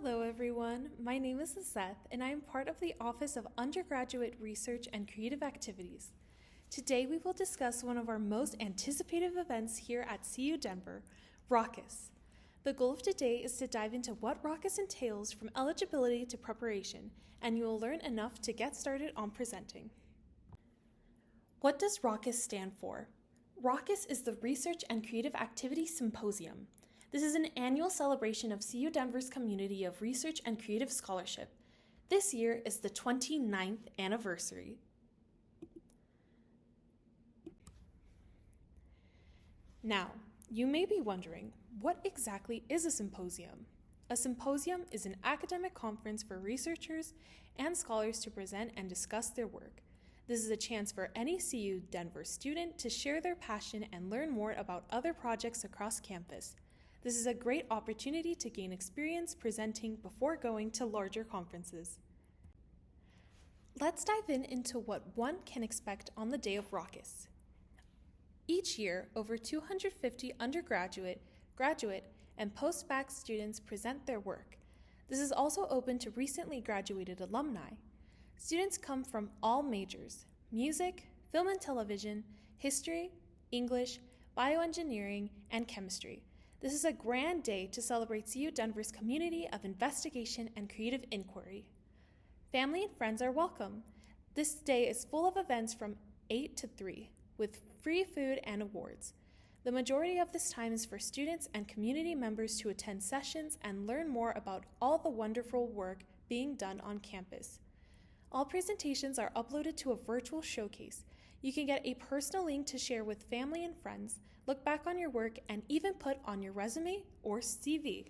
Hello everyone, my name is Seth and I am part of the Office of Undergraduate Research and Creative Activities. Today we will discuss one of our most anticipated events here at CU Denver, RaCAS. The goal of today is to dive into what RaCAS entails from eligibility to preparation, and you will learn enough to get started on presenting. What does RaCAS stand for? RaCAS is the Research and Creative Activities Symposium. This is an annual celebration of CU Denver's community of research and creative scholarship. This year is the 29th anniversary. Now, you may be wondering, what exactly is a symposium? A symposium is an academic conference for researchers and scholars to present and discuss their work. This is a chance for any CU Denver student to share their passion and learn more about other projects across campus. This is a great opportunity to gain experience presenting before going to larger conferences. Let's dive into what one can expect on the day of RaCAS. Each year, over 250 undergraduate, graduate, and post-bac students present their work. This is also open to recently graduated alumni. Students come from all majors: music, film and television, history, English, bioengineering, and chemistry. This is a grand day to celebrate CU Denver's community of investigation and creative inquiry. Family and friends are welcome. This day is full of events from 8 to 3, with free food and awards. The majority of this time is for students and community members to attend sessions and learn more about all the wonderful work being done on campus. All presentations are uploaded to a virtual showcase. You can get a personal link to share with family and friends, look back on your work, and even put on your resume or CV.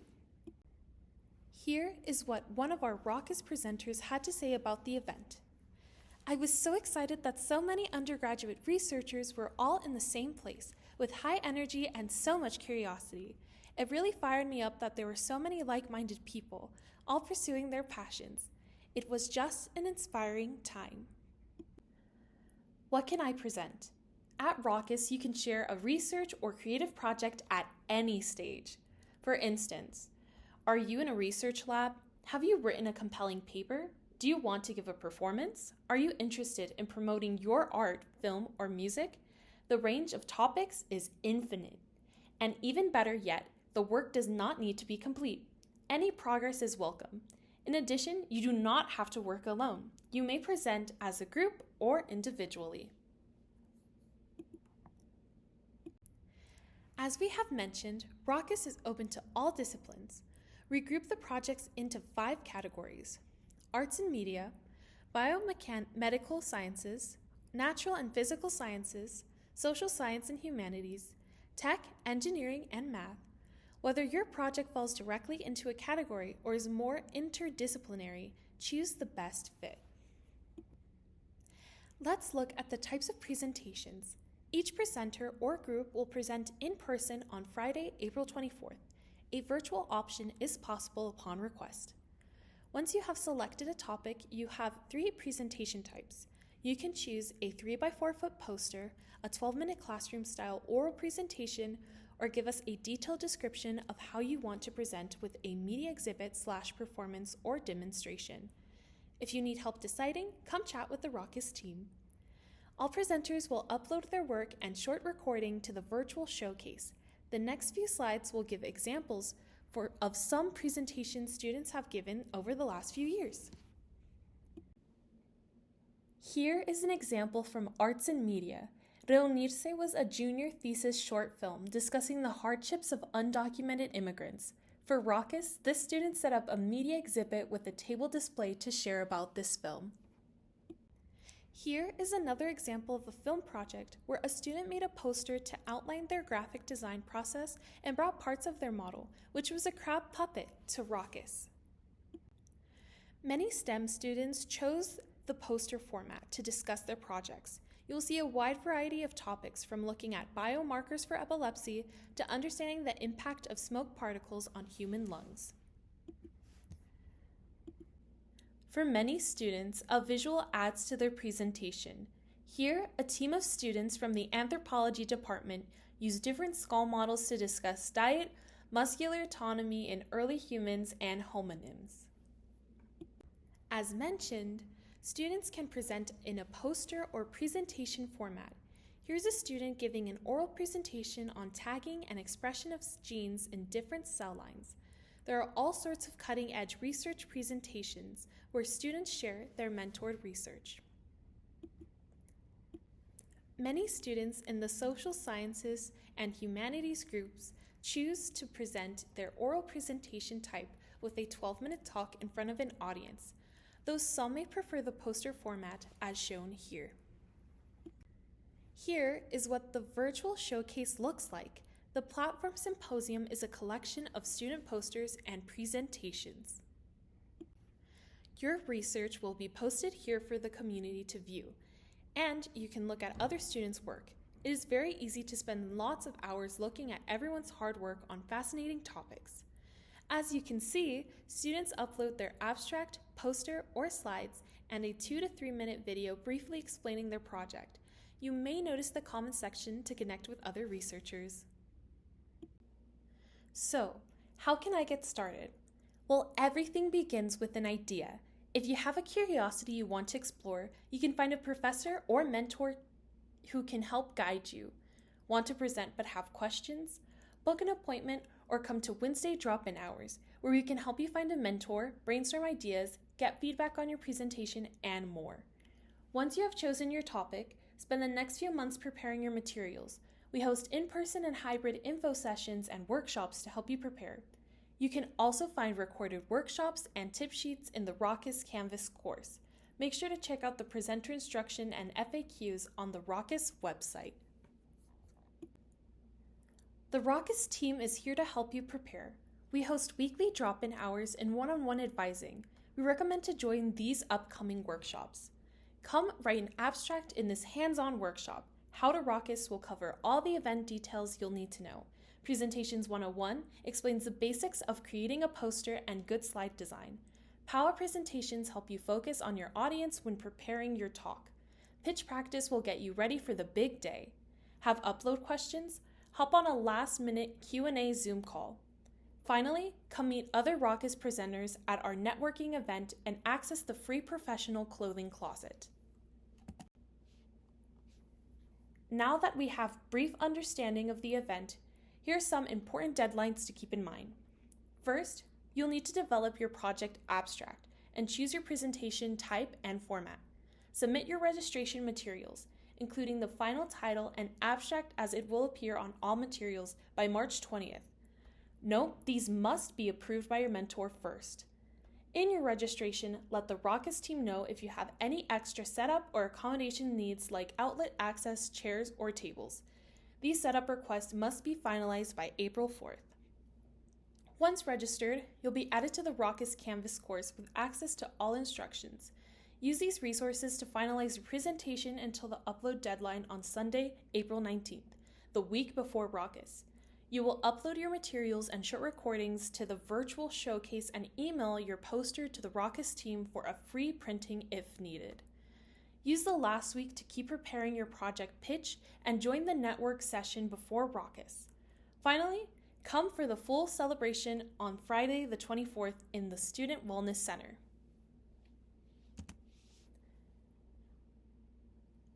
Here is what one of our RaCAS presenters had to say about the event. I was so excited that so many undergraduate researchers were all in the same place, with high energy and so much curiosity. It really fired me up that there were so many like-minded people, all pursuing their passions. It was just an inspiring time. What can I present? At RaCAS, you can share a research or creative project at any stage. For instance, are you in a research lab? Have you written a compelling paper? Do you want to give a performance? Are you interested in promoting your art, film, or music? The range of topics is infinite. And even better yet, the work does not need to be complete. Any progress is welcome. In addition, you do not have to work alone. You may present as a group or individually. As we have mentioned, RaCAS is open to all disciplines. We group the projects into 5 categories: arts and media, biomedical sciences, natural and physical sciences, social science and humanities, tech, engineering, and math. Whether your project falls directly into a category or is more interdisciplinary, choose the best fit. Let's look at the types of presentations. Each presenter or group will present in person on Friday, April 24th. A virtual option is possible upon request. Once you have selected a topic, you have 3 presentation types. You can choose a 3x4-foot poster, a 12-minute classroom-style oral presentation, or give us a detailed description of how you want to present with a media exhibit/performance or demonstration. If you need help deciding, come chat with the RaCAS team. All presenters will upload their work and short recording to the virtual showcase. The next few slides will give examples of some presentations students have given over the last few years. Here is an example from Arts and Media. Reunirse was a junior thesis short film discussing the hardships of undocumented immigrants. For RaCAS, this student set up a media exhibit with a table display to share about this film. Here is another example of a film project where a student made a poster to outline their graphic design process and brought parts of their model, which was a crab puppet, to RaCAS. Many STEM students chose the poster format to discuss their projects. You'll see a wide variety of topics, from looking at biomarkers for epilepsy to understanding the impact of smoke particles on human lungs. For many students, a visual adds to their presentation. Here, a team of students from the anthropology department used different skull models to discuss diet, muscular autonomy in early humans and hominins. As mentioned, students can present in a poster or presentation format. Here's a student giving an oral presentation on tagging and expression of genes in different cell lines. There are all sorts of cutting-edge research presentations where students share their mentored research. Many students in the social sciences and humanities groups choose to present their oral presentation type with a 12-minute talk in front of an audience, though some may prefer the poster format as shown here. Here is what the virtual showcase looks like. The Platform Symposium is a collection of student posters and presentations. Your research will be posted here for the community to view, and you can look at other students' work. It is very easy to spend lots of hours looking at everyone's hard work on fascinating topics. As you can see, students upload their abstract, poster, or slides, and a 2 to 3 minute video briefly explaining their project. You may notice the comment section to connect with other researchers. So, how can I get started? Well, everything begins with an idea. If you have a curiosity you want to explore, you can find a professor or mentor who can help guide you. Want to present but have questions? Book an appointment or come to Wednesday drop-in hours, where we can help you find a mentor, brainstorm ideas, get feedback on your presentation, and more. Once you have chosen your topic, spend the next few months preparing your materials. We host in-person and hybrid info sessions and workshops to help you prepare. You can also find recorded workshops and tip sheets in the RaCAS Canvas course. Make sure to check out the presenter instruction and FAQs on the RaCAS website. The RaCAS team is here to help you prepare. We host weekly drop-in hours and one-on-one advising. We recommend to join these upcoming workshops. Come write an abstract in this hands-on workshop. How to RaCAS will cover all the event details you'll need to know. Presentations 101 explains the basics of creating a poster and good slide design. Power presentations help you focus on your audience when preparing your talk. Pitch practice will get you ready for the big day. Have upload questions? Hop on a last-minute Q&A Zoom call. Finally, come meet other RaCAS presenters at our networking event and access the free professional clothing closet. Now that we have brief understanding of the event, here are some important deadlines to keep in mind. First, you'll need to develop your project abstract and choose your presentation type and format. Submit your registration materials, including the final title and abstract as it will appear on all materials by March 20th. Note, these must be approved by your mentor first. In your registration, let the RaCAS team know if you have any extra setup or accommodation needs like outlet access, chairs, or tables. These setup requests must be finalized by April 4th. Once registered, you'll be added to the RaCAS Canvas course with access to all instructions. Use these resources to finalize your presentation until the upload deadline on Sunday, April 19th, the week before RaCAS. You will upload your materials and short recordings to the virtual showcase and email your poster to the RaCAS team for a free printing if needed. Use the last week to keep preparing your project pitch and join the network session before RaCAS. Finally, come for the full celebration on Friday the 24th in the Student Wellness Center.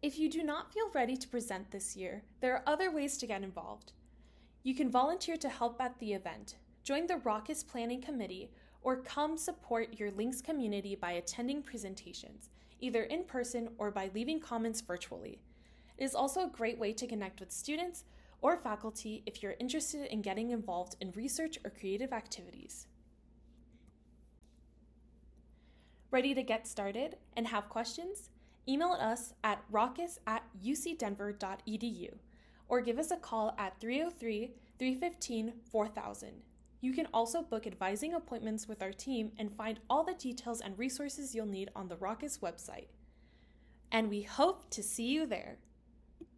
If you do not feel ready to present this year, there are other ways to get involved. You can volunteer to help at the event, join the RaCAS Planning Committee, or come support your Links community by attending presentations, either in person or by leaving comments virtually. It is also a great way to connect with students or faculty if you're interested in getting involved in research or creative activities. Ready to get started and have questions? Email us at racas@ucdenver.edu or give us a call at 303-315-4000. You can also book advising appointments with our team and find all the details and resources you'll need on the RaCAS website. And we hope to see you there.